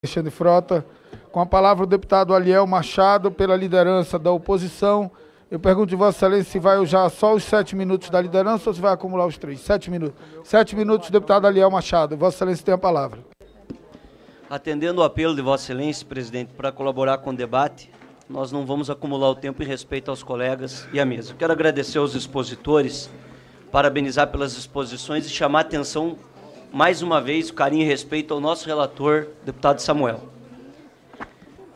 Alexandre Frota. Com a palavra o deputado Aliel Machado, pela liderança da oposição. Eu pergunto de Vossa Excelência se vai usar só os 7 minutos da liderança ou se vai acumular os 3. 7 minutos. 7 minutos, deputado Aliel Machado. Vossa Excelência tem a palavra. Atendendo o apelo de Vossa Excelência, presidente, para colaborar com o debate, nós não vamos acumular o tempo em respeito aos colegas e à mesa. Quero agradecer aos expositores, parabenizar pelas exposições e chamar a atenção, mais uma vez, o carinho e respeito ao nosso relator, deputado Samuel.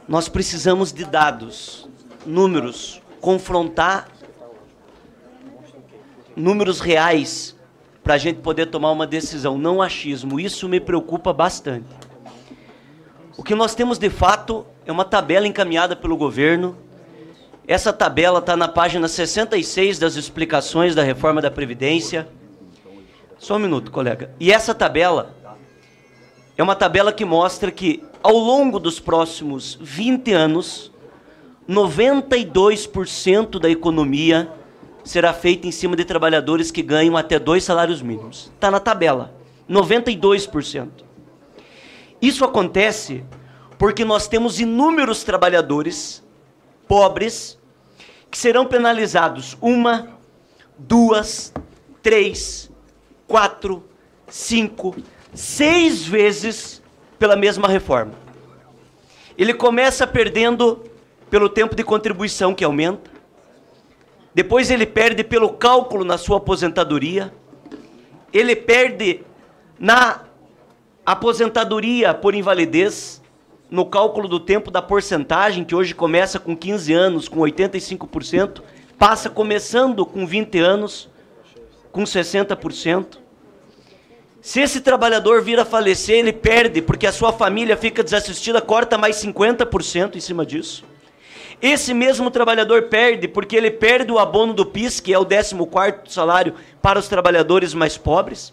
Nós precisamos de dados, números, confrontar números reais para a gente poder tomar uma decisão, não achismo. Isso me preocupa bastante. O que nós temos de fato é uma tabela encaminhada pelo governo. Essa tabela está na página 66 das explicações da reforma da Previdência. Só um minuto, colega. E essa tabela é uma tabela que mostra que, ao longo dos próximos 20 anos, 92% da economia será feita em cima de trabalhadores que ganham até 2 salários mínimos. Está na tabela. 92%. Isso acontece porque nós temos inúmeros trabalhadores pobres que serão penalizados 1, 2, 3, 4, 5, 6 vezes pela mesma reforma. Ele começa perdendo pelo tempo de contribuição que aumenta, depois ele perde pelo cálculo na sua aposentadoria, ele perde na aposentadoria por invalidez, no cálculo do tempo da porcentagem, que hoje começa com 15 anos, com 85%, passa começando com 20 anos, com 60%. Se esse trabalhador vir a falecer, ele perde, porque a sua família fica desassistida, corta mais 50% em cima disso. Esse mesmo trabalhador perde, porque ele perde o abono do PIS, que é o 14º salário para os trabalhadores mais pobres,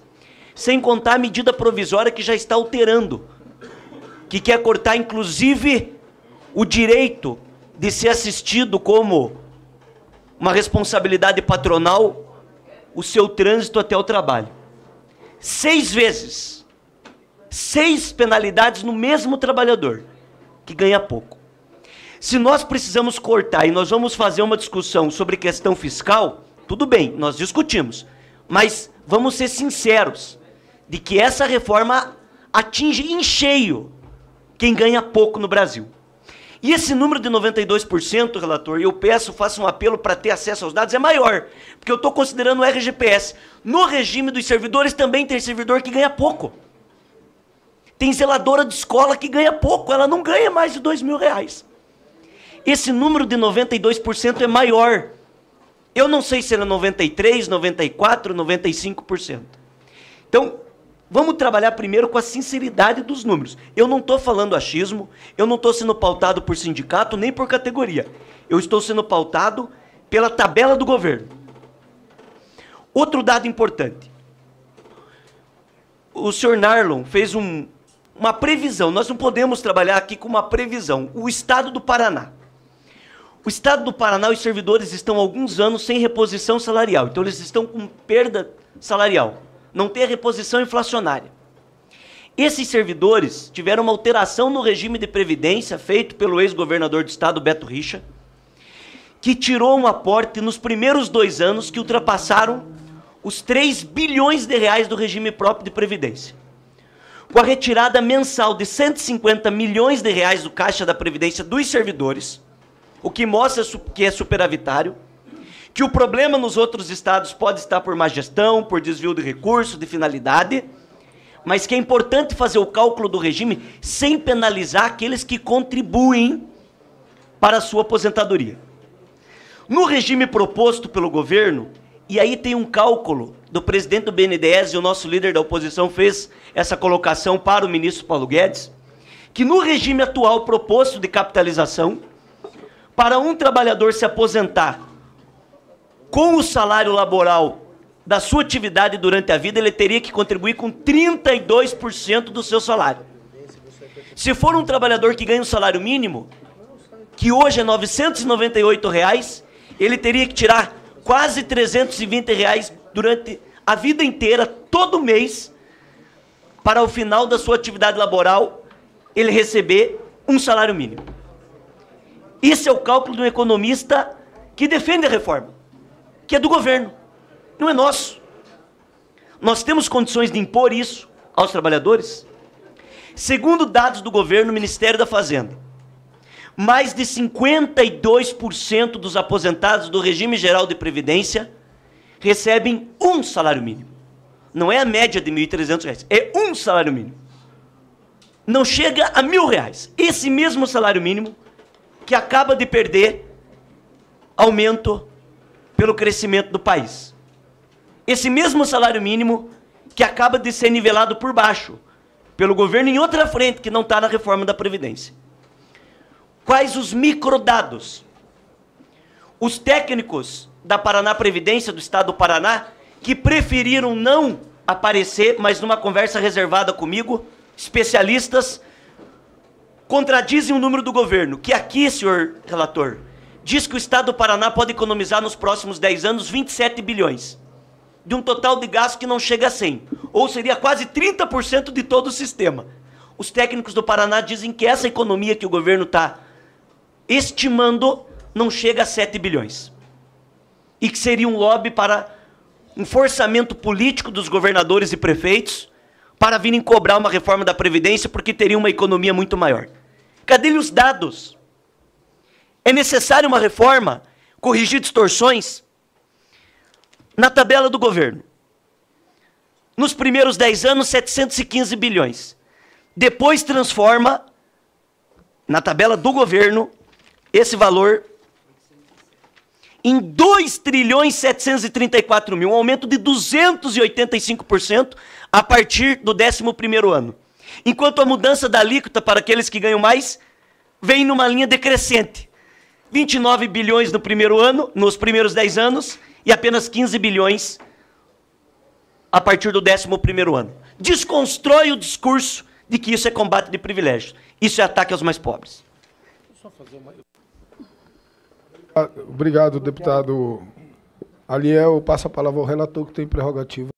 sem contar a medida provisória que já está alterando, que quer cortar, inclusive, o direito de ser assistido como uma responsabilidade patronal, o seu trânsito até o trabalho. 6 vezes. 6 penalidades no mesmo trabalhador, que ganha pouco. Se nós precisamos cortar e nós vamos fazer uma discussão sobre questão fiscal, tudo bem, nós discutimos. Mas vamos ser sinceros, de que essa reforma atinge em cheio quem ganha pouco no Brasil. E esse número de 92%, relator, eu peço, faço um apelo para ter acesso aos dados, é maior, porque eu estou considerando o RGPS. No regime dos servidores também tem servidor que ganha pouco. Tem zeladora de escola que ganha pouco, ela não ganha mais de R$2.000. Esse número de 92% é maior. Eu não sei se era 93%, 94%, 95%. Então, vamos trabalhar primeiro com a sinceridade dos números. Eu não estou falando achismo, eu não estou sendo pautado por sindicato nem por categoria. Eu estou sendo pautado pela tabela do governo. Outro dado importante. O senhor Narlon fez uma previsão. Nós não podemos trabalhar aqui com uma previsão. O Estado do Paraná. O Estado do Paraná, os servidores estão há alguns anos sem reposição salarial. Então, eles estão com perda salarial. Não tem a reposição inflacionária. Esses servidores tiveram uma alteração no regime de previdência feito pelo ex-governador do estado, Beto Richa, que tirou um aporte nos primeiros 2 anos que ultrapassaram os 3 bilhões de reais do regime próprio de previdência. Com a retirada mensal de 150 milhões de reais do Caixa da Previdência dos servidores, o que mostra que é superavitário, que o problema nos outros estados pode estar por má gestão, por desvio de recurso, de finalidade, mas que é importante fazer o cálculo do regime sem penalizar aqueles que contribuem para a sua aposentadoria. No regime proposto pelo governo, e aí tem um cálculo do presidente do BNDES, e o nosso líder da oposição fez essa colocação para o ministro Paulo Guedes, que no regime atual proposto de capitalização, para um trabalhador se aposentar com o salário laboral da sua atividade durante a vida, ele teria que contribuir com 32% do seu salário. Se for um trabalhador que ganha um salário mínimo, que hoje é R$ 998, ele teria que tirar quase R$ 320 durante a vida inteira, todo mês, para o final da sua atividade laboral, ele receber um salário mínimo. Esse é o cálculo de um economista que defende a reforma, que é do governo, não é nosso. Nós temos condições de impor isso aos trabalhadores? Segundo dados do governo, Ministério da Fazenda, mais de 52% dos aposentados do regime geral de previdência recebem um salário mínimo. Não é a média de R$ 1.300, é um salário mínimo. Não chega a R$ 1.000. Esse mesmo salário mínimo que acaba de perder aumento pelo crescimento do país. Esse mesmo salário mínimo que acaba de ser nivelado por baixo pelo governo em outra frente que não está na reforma da Previdência. Quais os microdados? Os técnicos da Paraná Previdência, do Estado do Paraná, que preferiram não aparecer, mas numa conversa reservada comigo, especialistas, contradizem o número do governo, que aqui, senhor relator, diz que o Estado do Paraná pode economizar nos próximos 10 anos 27 bilhões, de um total de gasto que não chega a 100, ou seria quase 30% de todo o sistema. Os técnicos do Paraná dizem que essa economia que o governo está estimando não chega a 7 bilhões. E que seria um lobby para um forçamento político dos governadores e prefeitos para virem cobrar uma reforma da Previdência porque teria uma economia muito maior. Cadê os dados? É necessária uma reforma, corrigir distorções na tabela do governo. Nos primeiros 10 anos, 715 bilhões. Depois transforma, na tabela do governo, esse valor em 2.734 trilhões, um aumento de 285% a partir do 11º ano. Enquanto a mudança da alíquota para aqueles que ganham mais vem numa linha decrescente. 29 bilhões no primeiro ano, nos primeiros 10 anos, e apenas 15 bilhões a partir do 11º ano. Desconstrói o discurso de que isso é combate de privilégios. Isso é ataque aos mais pobres. Obrigado, deputado Aliel. Passa a palavra ao relator, que tem prerrogativa.